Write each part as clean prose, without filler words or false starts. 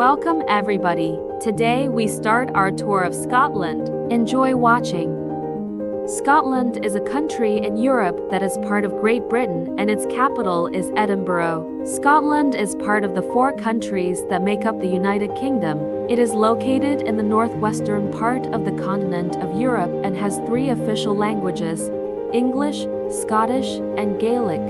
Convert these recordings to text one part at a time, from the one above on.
Welcome everybody. Today we start our tour of Scotland. Enjoy watching. Scotland is a country in Europe that is part of Great Britain and its capital is Edinburgh. Scotland is part of the 4 countries that make up the United Kingdom. It is located in the northwestern part of the continent of Europe and has 3 official languages: English, Scottish, and Gaelic.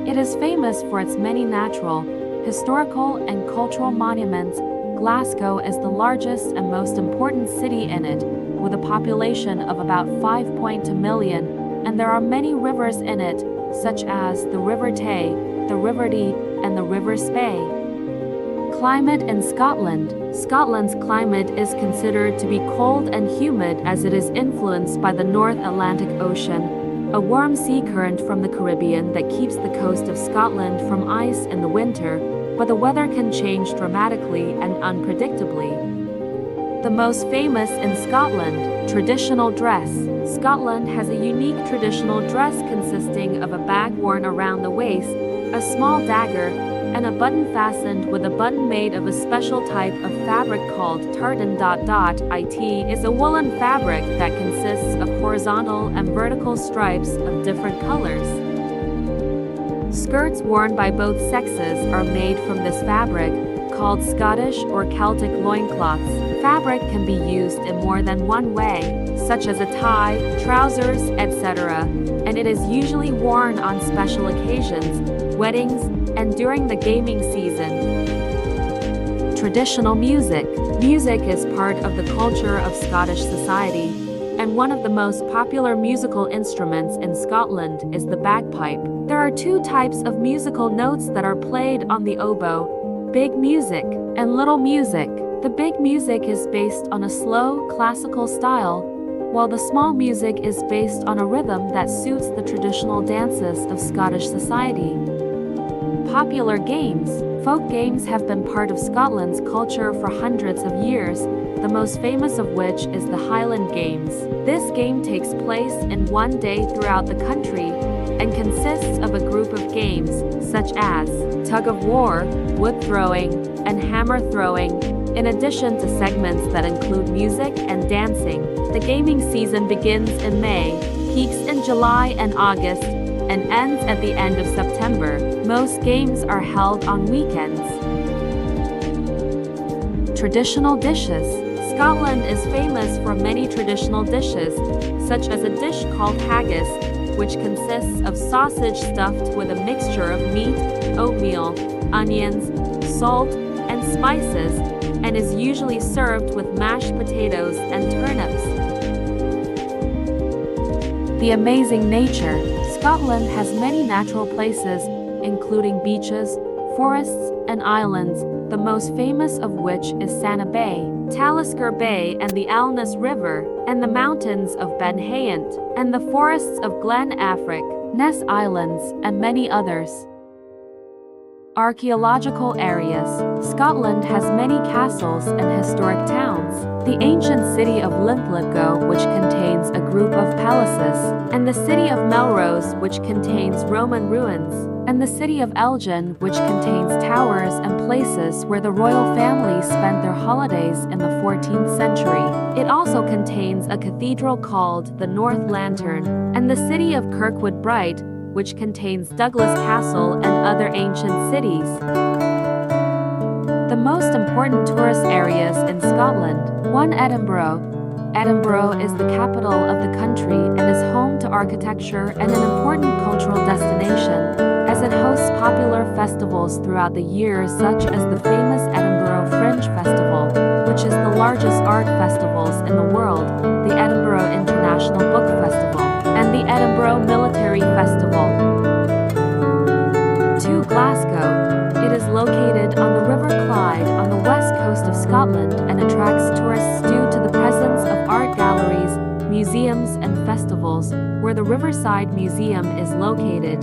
It is famous for its many natural, historical, and cultural monuments. Glasgow is the largest and most important city in it, with a population of about 5.2 million, and there are many rivers in it, such as the River Tay, the River Dee, and the River Spey. Climate in Scotland. Scotland's climate is considered to be cold and humid as it is influenced by the North Atlantic Ocean, a warm sea current from the Caribbean that keeps the coast of Scotland from ice in the winter, but the weather can change dramatically and unpredictably. The most famous in Scotland, traditional dress. Scotland has a unique traditional dress consisting of a bag worn around the waist, a small dagger, and a button fastened with a button made of a special type of fabric called tartan. It is a woolen fabric that consists of horizontal and vertical stripes of different colors. Skirts worn by both sexes are made from this fabric, called Scottish or Celtic loincloths. Fabric can be used in more than one way, such as a tie, trousers, etc., and it is usually worn on special occasions, weddings, and during the gaming season. Traditional music. Music is part of the culture of Scottish society, and one of the most popular musical instruments in Scotland is the bagpipe. There are 2 types of musical notes that are played on the oboe: big music and little music. The big music is based on a slow, classical style, while the small music is based on a rhythm that suits the traditional dances of Scottish society. Popular games. Folk games have been part of Scotland's culture for hundreds of years, the most famous of which is the Highland Games. This game takes place in one day throughout the country and consists of a group of games, such as tug-of-war, wood throwing, and hammer throwing, in addition to segments that include music and dancing. The gaming season begins in May, peaks in July and August, and ends at the end of September. Most games are held on weekends. Traditional dishes. Scotland is famous for many traditional dishes, such as a dish called haggis, which consists of sausage stuffed with a mixture of meat, oatmeal, onions, salt, and spices, and is usually served with mashed potatoes and turnips. The amazing nature. Scotland has many natural places, including beaches, forests, and islands, the most famous of which is Santa Bay, Talisker Bay and the Alness River, and the mountains of Ben Hayant, and the forests of Glen Affric, Ness Islands, and many others. Archaeological areas. Scotland has many castles and historic towns. The ancient city of Linlithgow, which contains a group of palaces, and the city of Melrose, which contains Roman ruins, and the city of Elgin, which contains towers and places where the royal family spent their holidays in the 14th century. It also contains a cathedral called the North Lantern, and the city of Kirkwood Bright, which contains Douglas Castle and other ancient cities. The most important tourist areas in Scotland. 1. Edinburgh. Edinburgh is the capital of the country and is home to architecture and an important cultural destination, as it hosts popular festivals throughout the year such as the famous Edinburgh Fringe Festival, which is the largest art festivals in the world, the Edinburgh International Book Festival, and the Edinburgh Military Festival. 2. Glasgow. It is located on the River Clyde on the west coast of Scotland and attracts tourists due to the presence of art galleries, museums, and festivals, where the Riverside Museum is located.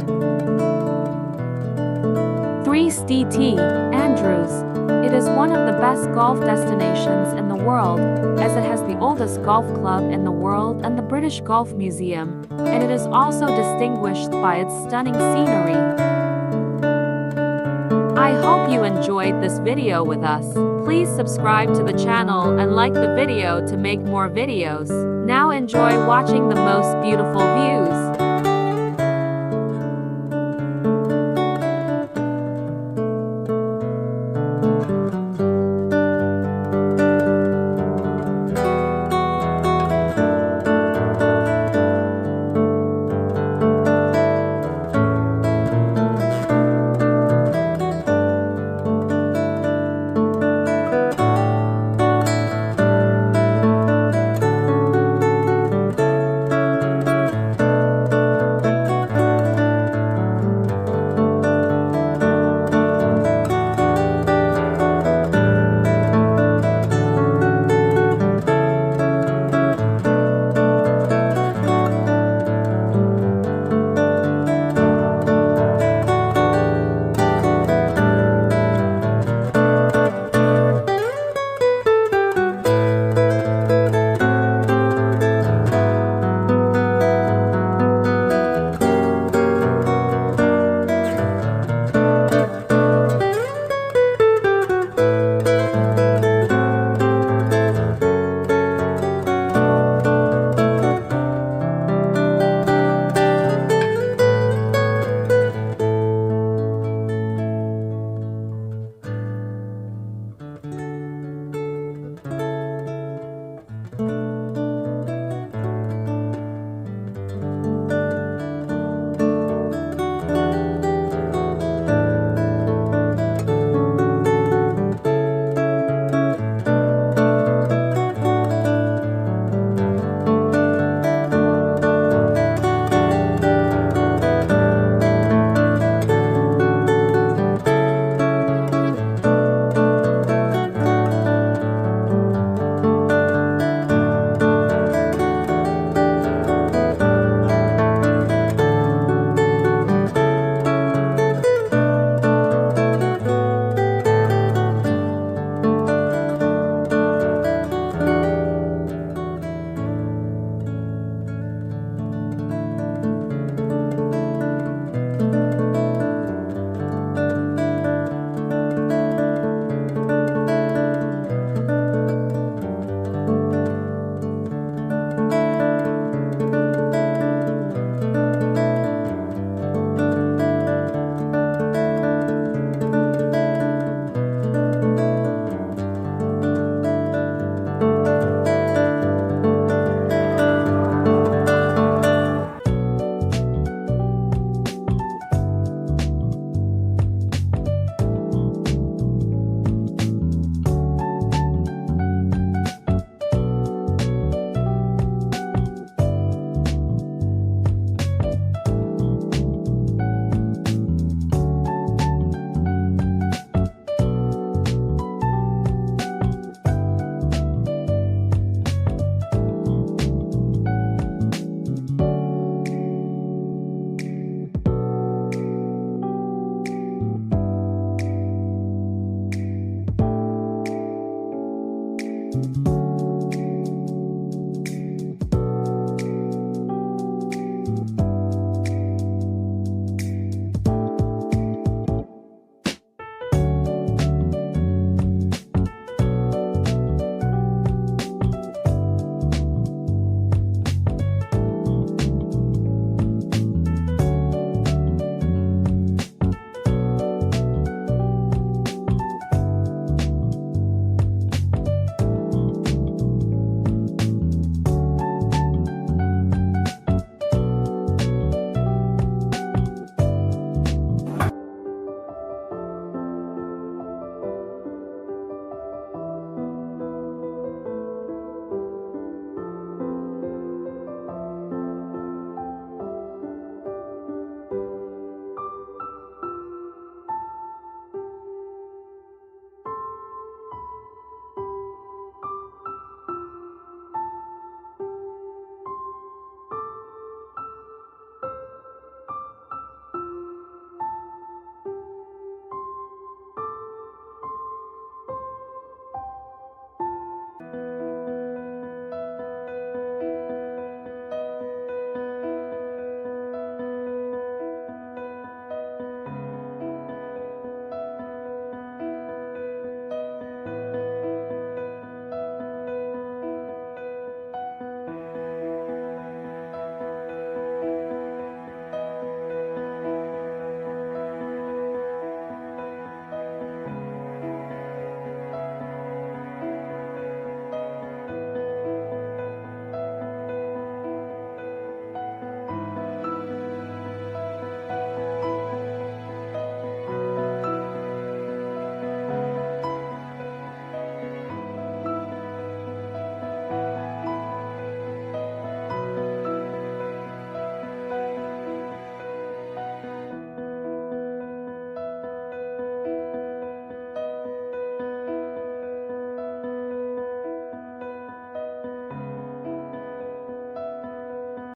3. St. Andrews. It is one of the best golf destinations in the world, as it has the oldest golf club in the world and the British Golf Museum, and it is also distinguished by its stunning scenery. I hope you enjoyed this video with us. Please subscribe to the channel and like the video to make more videos. Now enjoy watching the most beautiful views.